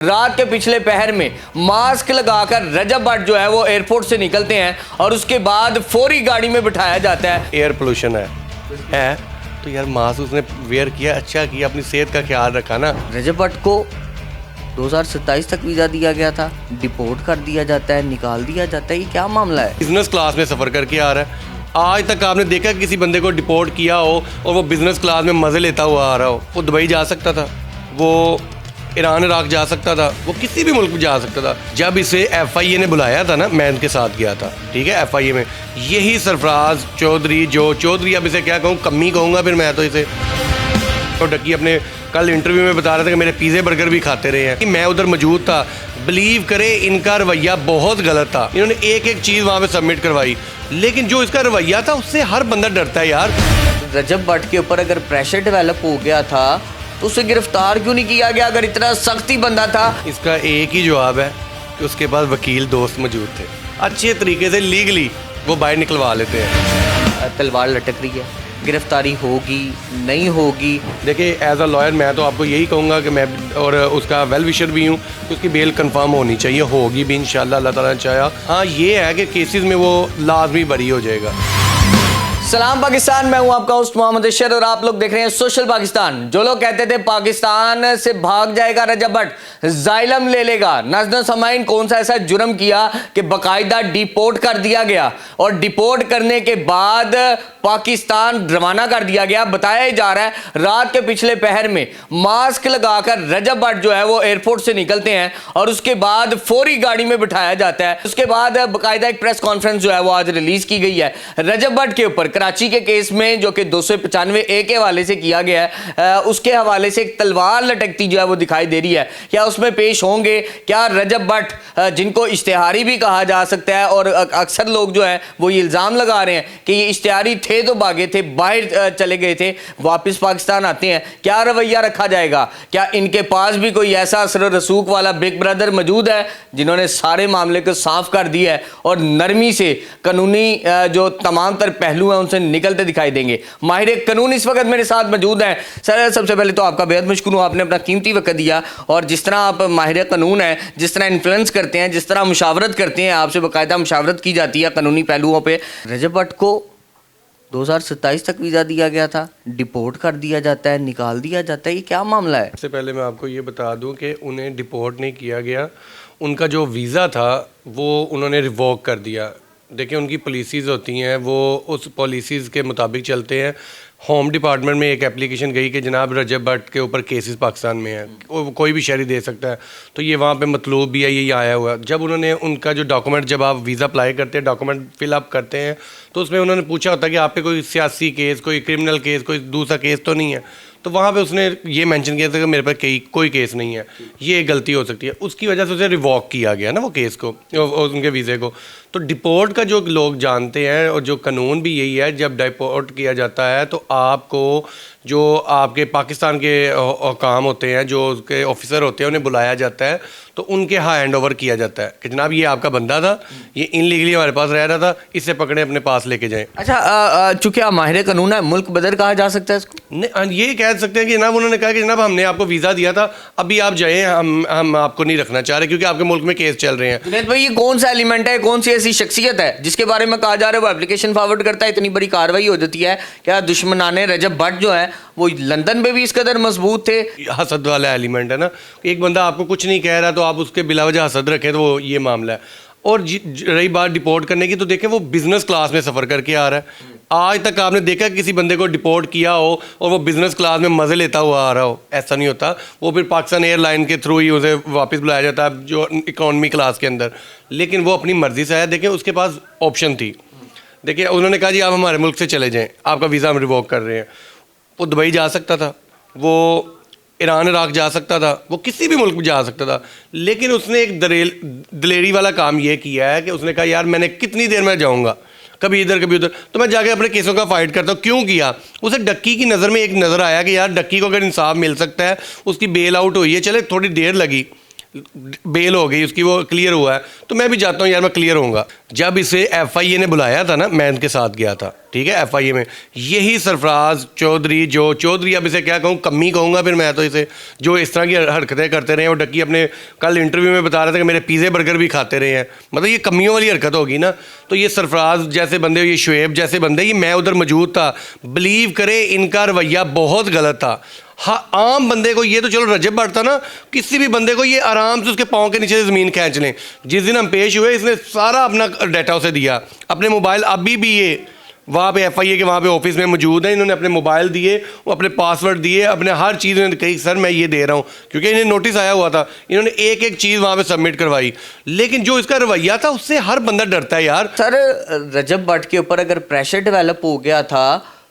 रात के पिछले पहर में मास्क लगाकर रजब भट्ट जो है वो एयरपोर्ट से निकलते हैं और उसके बाद फौरी गाड़ी में बिठाया जाता है। एयर पोल्यूशन है तो यार मास्क उसने वेयर किया, अच्छा किया, अपनी सेहत का ख्याल रखा ना। रजब भट्ट को 2027 तक वीज़ा दिया गया था, डिपोर्ट कर दिया जाता है, निकाल दिया जाता है, ये क्या मामला है? बिजनेस क्लास में सफ़र करके आ रहा है। आज तक आपने देखा किसी बंदे को डिपोर्ट किया हो और वो बिजनेस क्लास में मज़े लेता हुआ आ रहा हो? वो दुबई जा सकता था, वो ईरान इराक जा सकता था, वो किसी भी मुल्क में जा सकता था। जब इसे FIA ने बुलाया था ना, मैं इनके साथ गया था, ठीक है, FIA में यही सरफराज चौधरी, जो चौधरी, अब इसे क्या कहूँ, कम्मी कहूँगा फिर मैं तो इसे। तो डक्की अपने कल इंटरव्यू में बता रहे थे कि मेरे पिज़्ज़े बर्गर भी खाते रहे हैं कि मैं उधर मौजूद था। बिलीव करे इनका रवैया बहुत गलत था। इन्होंने एक एक चीज़ वहाँ पे सबमिट करवाई, लेकिन जो इसका रवैया था उससे हर बंदा डरता है यार। रजब भट्ट के ऊपर अगर प्रेशर डेवलप हो गया था तो उसे गिरफ्तार क्यों नहीं किया गया अगर इतना सख्ती बंदा था? इसका एक ही जवाब है कि उसके पास वकील दोस्त मौजूद थे, अच्छे तरीके से लीगली वो बाहर निकलवा लेते हैं। तलवार लटक रही है, गिरफ्तारी होगी नहीं होगी? देखिए एज अ लॉयर मैं तो आपको यही कहूँगा कि मैं और उसका वेल विशर भी हूँ, उसकी बेल कंफर्म होनी चाहिए, होगी भी इंशाल्लाह अल्लाह ताला ने चाहा। हाँ ये है कि केसेस में वो लाजमी बरी हो जाएगा। सलाम पाकिस्तान, मैं हूं आपका होस्ट मोहम्मद अशर और आप लोग देख रहे हैं सोशल पाकिस्तान। जो लोग कहते थे पाकिस्तान से भाग जाएगा रजब भट्ट, जाइलम ले लेगा, नज़्न समाइन कौन सा ऐसा जुर्म किया कि बाकायदा डिपोर्ट कर दिया गया और डिपोर्ट करने के बाद पाकिस्तान रवाना कर दिया गया। बताया जा रहा है रात के पिछले पहर में मास्क लगाकर रजब भट्ट जो है वो एयरपोर्ट से निकलते हैं और उसके बाद फौरी गाड़ी में बिठाया जाता है। उसके बाद बाकायदा एक प्रेस कॉन्फ्रेंस जो है वो आज रिलीज की गई है रजब भट्ट के ऊपर, कराची के केस में जो कि 295A के हवाले से किया गया है। उसके हवाले से एक तलवार लटकती जो है वो दिखाई दे रही है। क्या उसमें पेश होंगे? क्या रजब भट्ट, जिनको इश्तिहारी भी कहा जा सकता है और अक्सर लोग जो है वो ये इल्ज़ाम लगा रहे हैं कि ये इश्तिहारी थे तो भागे थे, बाहर चले गए थे, वापस पाकिस्तान आते हैं, क्या रवैया रखा जाएगा? क्या इनके पास भी कोई ऐसा असर रसूख वाला बिग ब्रदर मौजूद है जिन्होंने सारे मामले को साफ कर दिया है और नरमी से कानूनी जो तमाम तर पहलू हैं उनसे निकलते दिखाई देंगे? माहिर कानून इस वक्त मेरे साथ मौजूद हैं। सर सबसे पहले तो आपका बेहद मशकूर हूँ, आपने अपना कीमती वक्त दिया और जिस तरह आप माहिर कानून हैं, जिस तरह इन्फ्लुएंस करते हैं, जिस तरह मुशावरत करते हैं, आपसे बाकायदा मुशावरत की जाती है कानूनी पहलुओं पर। रजब भट्ट को 2027 तक वीज़ा दिया गया था, डिपोर्ट कर दिया जाता है, निकाल दिया जाता है, ये क्या मामला है? सबसे पहले मैं आपको ये बता दूं कि उन्हें डिपोर्ट नहीं किया गया, उनका जो वीज़ा था वो उन्होंने रिवोक कर दिया। देखिए उनकी पॉलिसीज़ होती हैं, वो उस पॉलिसीज़ के मुताबिक चलते हैं। होम डिपार्टमेंट में एक एप्लीकेशन गई कि जनाब रजब भट्ट के ऊपर केसेस पाकिस्तान में है, कोई भी शहरी दे सकता है, तो ये वहाँ पे मतलूब भी है, ये आया हुआ। जब उन्होंने उनका जो डॉक्यूमेंट, जब आप वीज़ा अप्लाई करते हैं, डॉक्यूमेंट फिलअप करते हैं, तो उसमें उन्होंने पूछा होता है कि आप पे कोई सियासी केस, कोई क्रिमिनल केस, कोई दूसरा केस तो नहीं है। तो वहाँ पे उसने ये मेंशन किया था कि मेरे पर कोई केस नहीं है, ये गलती हो सकती है, उसकी वजह से उसे रिवॉक किया गया ना वो केस को, उनके वीज़े को। तो डिपोर्ट का जो लोग जानते हैं और जो कानून भी यही है, जब डिपोर्ट किया जाता है तो आपको जो आपके पाकिस्तान के काम होते हैं, जो उसके ऑफिसर होते हैं, उन्हें बुलाया जाता है, तो उनके हाँ हैंड ओवर किया जाता है कि जनाब ये आपका बंदा था, ये इनलीगली हमारे पास रह रहा था, इससे पकड़े अपने पास लेके जाएं। अच्छा, चूंकि आप माहिर कानून है, मुल्क बदर कहा जा सकता है इसको? ये कह सकते हैं कि जनाब उन्होंने कहा कि जनाब हमने आपको वीज़ा दिया था, अभी आप जाएँ, हम आपको नहीं रखना चाह रहे क्योंकि आपके मुल्क में केस चल रहे हैं। जुनैद भाई, ये कौन सा एलिमेंट है, कौन सी ऐसी शख्सियत है जिसके बारे में कहा जा रहा है वो एप्लीकेशन फॉरवर्ड करता है, इतनी बड़ी कार्रवाई हो जाती है? क्या दुश्मनाने रजब भट्ट जो है वो लंदन में भी इस कदर मजबूत थे? हसद वाला एलिमेंट है ना, एक बंदा आपको कुछ नहीं कह रहा तो आप उसके बिलावजह हसद रखें, तो वो ये मामला है। और रही बात डिपोर्ट करने की, तो देखें वो बिजनेस क्लास में सफ़र करके आ रहा है। आज तक आपने देखा किसी बंदे को डिपोर्ट किया हो और वो बिज़नेस क्लास में मज़े लेता हुआ आ रहा हो? ऐसा नहीं होता। वो फिर पाकिस्तान एयरलाइन के थ्रू ही उसे वापस बुलाया जाता है जो इकॉनमी क्लास के अंदर, लेकिन वो अपनी मर्ज़ी से आया। देखें उसके पास ऑप्शन थी, देखिए उन्होंने कहा जी आप हमारे मुल्क से चले जाएँ, आपका वीज़ा हम रिवोक कर रहे हैं। वो दुबई जा सकता था, वो ईरान इराक जा सकता था, वो किसी भी मुल्क में जा सकता था, लेकिन उसने एक दिलेरी वाला काम ये किया है कि उसने कहा यार मैंने कितनी देर में जाऊँगा, कभी इधर कभी उधर, तो मैं जाके अपने केसों का फाइट करता हूँ। क्यों किया? उसे डक्की की नज़र में एक नज़र आया कि यार डक्की को अगर इंसाफ मिल सकता है, उसकी बेल आउट हुई है, चले थोड़ी देर लगी, बेल हो गई उसकी, वो क्लियर हुआ है, तो मैं भी चाहता हूँ यार मैं क्लियर होऊंगा। जब इसे FIA ने बुलाया था ना, मैं इनके साथ गया था, ठीक है, FIA में यही सरफराज चौधरी, जो चौधरी, अब इसे क्या कहूँ, कमी कहूँगा फिर मैं तो इसे, जो इस तरह की हरकतें करते रहे हैं। और डक्की अपने कल इंटरव्यू में बता रहे थे कि मेरे पिज़्ज़े बर्गर भी खाते रहे हैं, मतलब ये कमियों वाली हरकत होगी ना। तो ये सरफराज जैसे बंदे, ये शुएब जैसे बंदे, ये मैं उधर मौजूद था, बिलीव करे इनका रवैया बहुत गलत था। हाँ, आम बंदे को ये तो चलो रजब भट्ट था ना, किसी भी बंदे को ये आराम से उसके पाँव के नीचे से ज़मीन खींच लें। जिस दिन हम पेश हुए इसने सारा अपना डाटा उसे दिया, अपने मोबाइल, अभी भी ये वहाँ पे FIA के वहाँ पे ऑफिस में मौजूद है, इन्होंने अपने मोबाइल दिए, वो अपने पासवर्ड दिए, अपने हर चीज़ इन्होंने कही सर मैं ये दे रहा हूँ, क्योंकि इन्हें नोटिस आया हुआ था, इन्होंने एक एक चीज़ वहाँ पे सबमिट करवाई। लेकिन जो इसका रवैया था उससे हर बंदा डरता है यार। सर, रजब भट्ट के ऊपर अगर प्रेशर डेवलप हो गया था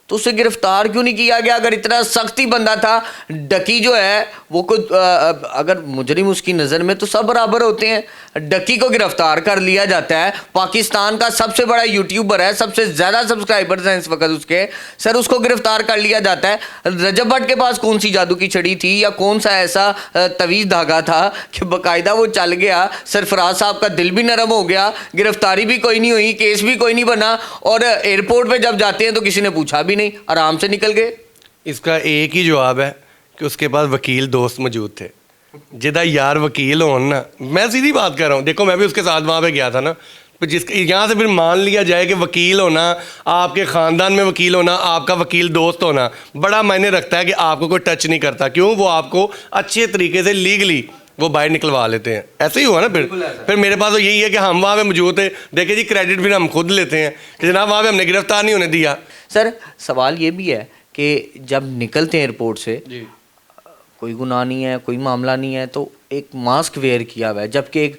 तो उसे गिरफ्तार क्यों नहीं किया गया? अगर इतना सख्ती बंदा था, डकी जो है वो कुछ अगर मुजरिम उसकी नज़र में तो सब बराबर होते हैं, डकी को गिरफ्तार कर लिया जाता है। पाकिस्तान का सबसे बड़ा यूट्यूबर है, सबसे ज़्यादा सब्सक्राइबर्स हैं इस वक्त उसके, सर उसको गिरफ्तार कर लिया जाता है। रजब भट्ट के पास कौन सी जादू की छड़ी थी या कौन सा ऐसा तवीज़ धागा था कि बाकायदा वो चल गया, सरफराज साहब का दिल भी नरम हो गया, गिरफ्तारी भी कोई नहीं हुई, केस भी कोई नहीं बना, और एयरपोर्ट पर जब जाते हैं तो किसी ने पूछा भी नहीं, आराम से निकल गए। इसका एक ही जवाब है कि उसके पास वकील दोस्त मौजूद थे, जिदा यार वकील हो ना, मैं सीधी बात कर रहा हूँ। देखो मैं भी उसके साथ वहाँ पे गया था ना, तो जिसके यहाँ से फिर मान लिया जाए कि वकील होना, आपके ख़ानदान में वकील होना, आपका वकील दोस्त होना बड़ा मायने रखता है कि आपको कोई टच नहीं करता। क्यों? वो आपको अच्छे तरीके से लीगली वो बाहर निकलवा लेते हैं। ऐसे ही हुआ ना फिर मेरे पास तो यही है कि हम वहाँ पे मौजूद थे, देखिए जी क्रेडिट फिर हम खुद लेते हैं कि जनाब वहाँ पे हमने गिरफ्तार नहीं होने दिया। सर सवाल ये भी है कि जब निकलते हैं एयरपोर्ट से जी, कोई गुनाह नहीं है, कोई मामला नहीं है, तो एक मास्क वेयर किया हुआ है, जबकि एक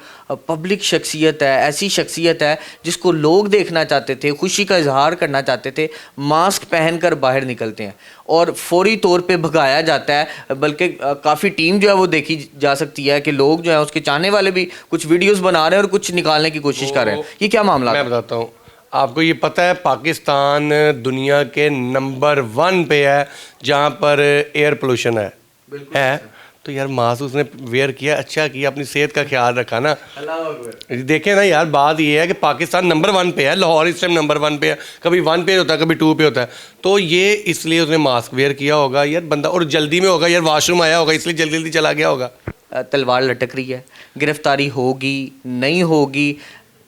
पब्लिक शख्सियत है, ऐसी शख्सियत है जिसको लोग देखना चाहते थे, खुशी का इजहार करना चाहते थे, मास्क पहनकर बाहर निकलते हैं और फौरी तौर पे भगाया जाता है। बल्कि काफ़ी टीम जो है वो देखी जा सकती है कि लोग जो है उसके चाहने वाले भी कुछ वीडियोस बना रहे हैं और कुछ निकालने की कोशिश कर रहे हैं। ये क्या मामला मैं बताता हूँ आपको। ये पता है पाकिस्तान दुनिया के नंबर 1 पे है जहाँ पर एयर पोल्यूशन है। तो यार मास्क उसने वेयर किया, अच्छा किया, अपनी सेहत का ख्याल रखा ना। देखें ना यार, बात ये है कि पाकिस्तान नंबर 1 पे है, लाहौर इस टाइम नंबर 1 पे है, कभी 1 पे होता है, कभी 2 पे होता है। तो ये इसलिए उसने मास्क वेयर किया होगा यार बंदा, और जल्दी में होगा यार, वॉशरूम आया होगा इसलिए जल्दी जल्दी चला गया होगा। तलवार लटक रही है, गिरफ्तारी होगी नहीं होगी,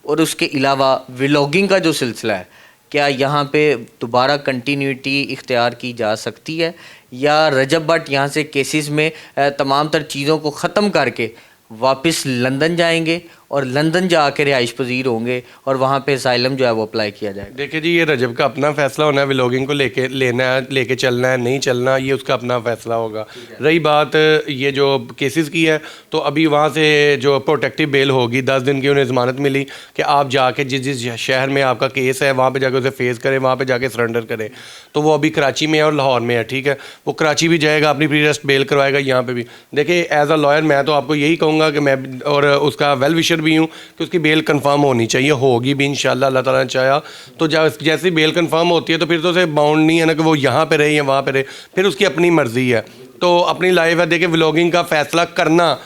और उसके अलावा व्लॉगिंग का जो सिलसिला है, क्या यहाँ पे दोबारा कंटिन्यूटी इख्तियार की जा सकती है, या रजब भट्ट यहाँ से केसेस में तमाम तर चीज़ों को ख़त्म करके वापस लंदन जाएंगे और लंदन जाकर रिहाइश पजीर होंगे और वहाँ पे असाइलम जो है वो अप्लाई किया जाएगा? देखिए जी, ये रजब का अपना फैसला होना है, व्लॉगिंग को लेना है, लेके चलना है, नहीं चलना, ये उसका अपना फैसला होगा। रही बात ये जो केसेस की है, तो अभी वहाँ से जो प्रोटेक्टिव बेल होगी, 10 दिन की उन्हें ज़मानत मिली कि आप जाके जिस जिस शहर में आपका केस है वहाँ पर जाके उसे फेस करें, वहाँ पर जाके सरेंडर करें। तो वो अभी कराची में है और लाहौर में है, ठीक है। वो कराची भी जाएगा, अपनी प्री अरेस्ट बेल करवाएगा, यहाँ पर भी। देखिए एज अ लॉयर मैं तो आपको यही कहूँगा कि मैं और उसका वेल विशर भी हूँ कि उसकी बेल कंफर्म होनी चाहिए, होगी भी इंशाल्लाह, अल्लाह ताला ने चाहा। तो जैसे बेल कंफर्म होती है तो फिर तो उसे बाउंड नहीं है ना कि वो यहाँ पे रहे या वहाँ पे रहे, फिर उसकी अपनी मर्जी है, तो अपनी लाइफ है। देखिए व्लॉगिंग का फैसला करना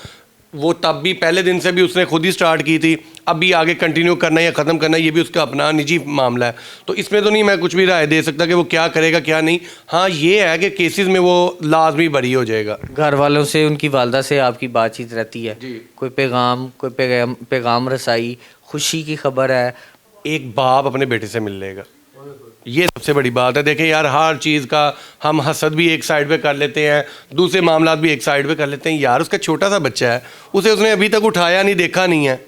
वो तब भी पहले दिन से भी उसने खुद ही स्टार्ट की थी, अभी आगे कंटिन्यू करना या ख़त्म करना ये भी उसका अपना निजी मामला है। तो इसमें तो नहीं मैं कुछ भी राय दे सकता कि वो क्या करेगा क्या नहीं। हाँ ये है कि केसेस में वो लाजमी बरी हो जाएगा। घर वालों से, उनकी वालदा से आपकी बातचीत रहती है? कोई पैगाम रसाई, खुशी की खबर है? एक बाप अपने बेटे से मिल लेगा, ये सबसे बड़ी बात है। देखें यार, हर चीज़ का हम हसद भी एक साइड पे कर लेते हैं, दूसरे मामला भी एक साइड पे कर लेते हैं। यार उसका छोटा सा बच्चा है, उसे उसने अभी तक उठाया नहीं, देखा नहीं है,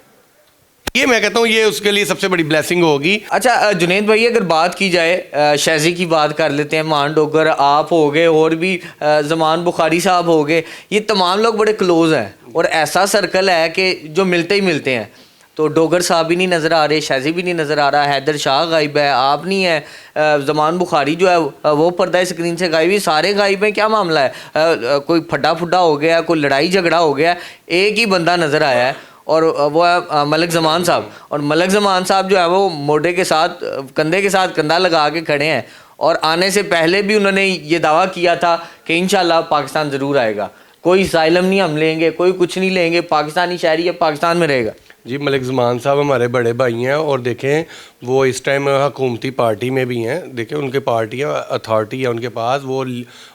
ये मैं कहता हूँ ये उसके लिए सबसे बड़ी ब्लेसिंग होगी। अच्छा जुनैद भाई, अगर बात की जाए, शहजी की बात कर लेते हैं, मान डोगर आप हो गए और भी जमान बुखारी साहब हो गए, ये तमाम लोग बड़े क्लोज हैं और ऐसा सर्कल है कि जो मिलते ही मिलते हैं। तो डोगर साहब भी नहीं नज़र आ रहे, शहजी भी नहीं नज़र आ रहा, हैदर शाह गायब है, आप नहीं है, जमान बुखारी जो है वो पर्दा स्क्रीन से गायब है, सारे गायब हैं। क्या मामला है? कोई फड्डा फुड्डा हो गया, कोई लड़ाई झगड़ा हो गया? एक ही बंदा नज़र आया है और वो है मलक ज़मान साहब। और मलक ज़मान साहब जो है वो मोढे के साथ, कंधे के साथ कंधा लगा के खड़े हैं और आने से पहले भी उन्होंने ये दावा किया था कि इंशाल्लाह पाकिस्तान ज़रूर आएगा, कोई असाइलम नहीं हम लेंगे, कोई कुछ नहीं लेंगे, पाकिस्तानी शहरी है, पाकिस्तान में रहेगा। जी मलिक ज़मान साहब हमारे बड़े भाई हैं और देखें वो इस टाइम हुकूमती पार्टी में भी हैं। देखें उनके पार्टियाँ अथॉरिटी है उनके पास, वो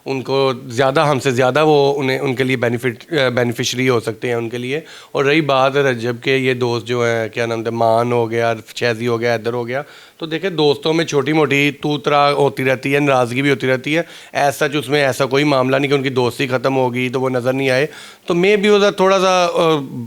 उनको ज़्यादा हमसे ज़्यादा वो उन्हें उनके लिए बेनिफिशरी हो सकते हैं उनके लिए। और रही बात रजब के ये दोस्त जो हैं, क्या नाम था, मान हो गया, शैज़ी हो गया, इधर हो गया, तो देखें दोस्तों में छोटी मोटी तू तरा होती रहती है, नाराज़गी भी होती रहती है। ऐसा सच उसमें ऐसा कोई मामला नहीं कि उनकी दोस्ती ख़त्म होगी तो वो नज़र नहीं आए, तो मे भी उधर थोड़ा सा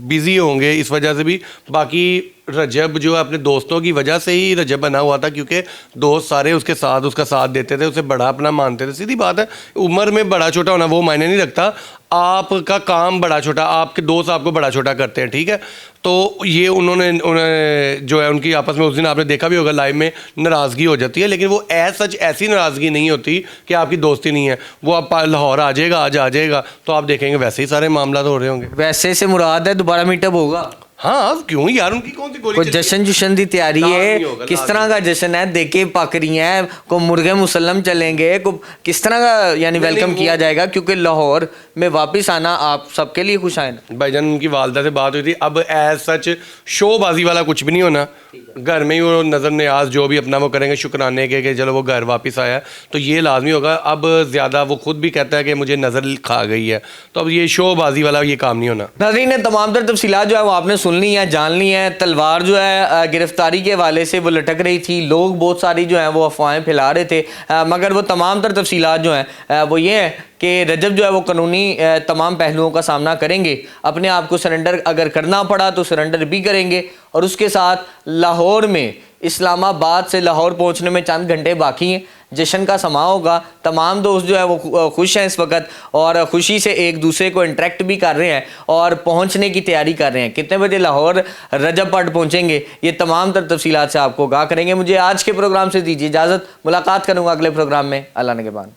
बिज़ी होंगे इस वजह से भी। बाकी रजब जो है अपने दोस्तों की वजह से ही रजब बना हुआ था, क्योंकि दोस्त सारे उसके साथ उसका साथ देते थे, उसे बड़ा अपना मानते थे। सीधी बात है, उम्र में बड़ा छोटा होना वो मायने नहीं रखता, आपका काम बड़ा छोटा, आपके दोस्त आपको बड़ा छोटा करते हैं, ठीक है। तो ये उन्हें जो है उनकी आपस में उस दिन आपने देखा भी होगा लाइव में नाराज़गी हो जाती है, लेकिन वो सच ऐसी नाराज़गी नहीं होती कि आपकी दोस्ती नहीं है। वो आप लाहौर आ जाएगा, आज आ जाएगा, तो आप देखेंगे वैसे ही सारे मामला हो रहे होंगे। वैसे से मुराद है दोबारा मीटअप होगा? हाँ क्यों यार, उनकी कौन सी गोली कोई जश्न जुशन की तैयारी है? किस तरह का जश्न है? देखे पक रही हैं, को मुर्गे मुसल्लम चलेंगे, को किस तरह का यानी वेलकम किया जाएगा? क्योंकि लाहौर में वापस आना आप सबके लिए खुश आए ना। भाईजान उनकी वालदा से बात हुई थी, अब एज सच शोबाजी वाला कुछ भी नहीं होना, घर में ही वो नज़र न्याज जो भी अपना वो करेंगे शुक्राने के कि चलो वो घर वापस आया, तो ये लाजमी होगा। अब ज़्यादा वो खुद भी कहता है कि मुझे नज़र खा गई है, तो अब ये शोबाजी वाला ये काम नहीं होना। नाज़रीन ने तमाम तर तफसीलात जो है वो आपने सुन ली है, जान ली है। तलवार जो है गिरफ्तारी के हवाले से वो लटक रही थी, लोग बहुत सारी जो है वो अफवाहें फैला रहे थे, मगर वो तमाम तर तफसीलात जो हैं वो ये हैं कि रजब जो है वो कानूनी तमाम पहलुओं का सामना करेंगे। अपने आप को सरेंडर अगर करना पड़ा तो सरेंडर भी करेंगे, और उसके साथ लाहौर में, इस्लामाबाद से लाहौर पहुंचने में चंद घंटे बाकी हैं, जश्न का समा होगा। तमाम दोस्त जो है वो खुश हैं इस वक्त, और खुशी से एक दूसरे को इंटरेक्ट भी कर रहे हैं और पहुंचने की तैयारी कर रहे हैं। कितने बजे लाहौर रजब पट पहुंचेंगे, ये तमाम तर तफसीलात से आपको आगाह करेंगे। मुझे आज के प्रोग्राम से दीजिए इजाज़त, मुलाकात करूँगा अगले प्रोग्राम में। अल्लाह ने के बाद।